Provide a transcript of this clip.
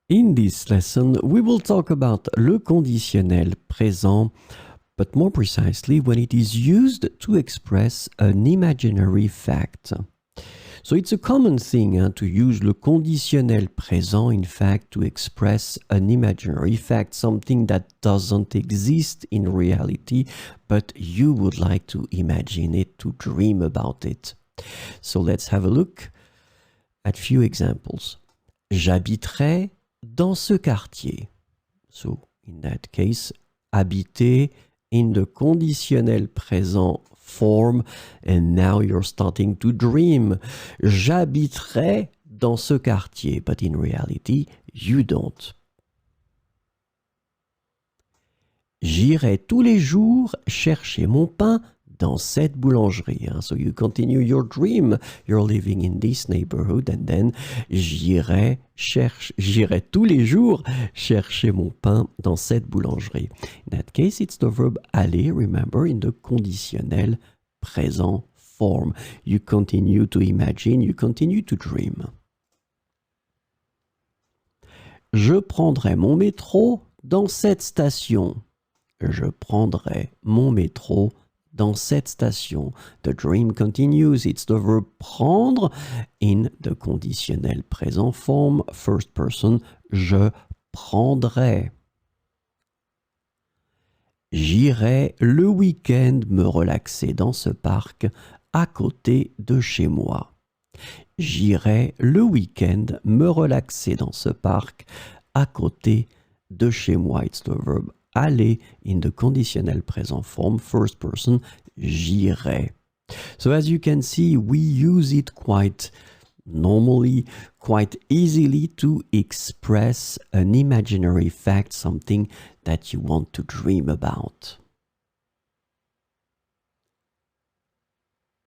In this lesson, we will talk about le conditionnel présent, but more precisely when it is used to express an imaginary fact. So it's a common thing to use le conditionnel présent, in fact, to express an imaginary fact, something that doesn't exist in reality, but you would like to imagine it, to dream about it. So let's have a look at few examples. J'habiterai dans ce quartier. So, in that case, habiter in the conditionnel présent form, and now you're starting to dream. J'habiterai dans ce quartier, but in reality, you don't. J'irai tous les jours chercher mon pain dans cette boulangerie. So you continue your dream. You're living in this neighborhood and then j'irai tous les jours chercher mon pain dans cette boulangerie. In that case, it's the verb aller, remember, in the conditionnel présent form. You continue to imagine, you continue to dream. Je prendrai mon métro dans cette station. Je prendrai mon métro dans cette station. The dream continues. It's the verb prendre in the conditionnel présent form, first person. Je prendrai. J'irai le week-end me relaxer dans ce parc à côté de chez moi. J'irai le week-end me relaxer dans ce parc à côté de chez moi. It's the verb aller in the conditionnel présent form, first person, j'irai. So as you can see, we use it quite normally, quite easily to express an imaginary fact, something that you want to dream about.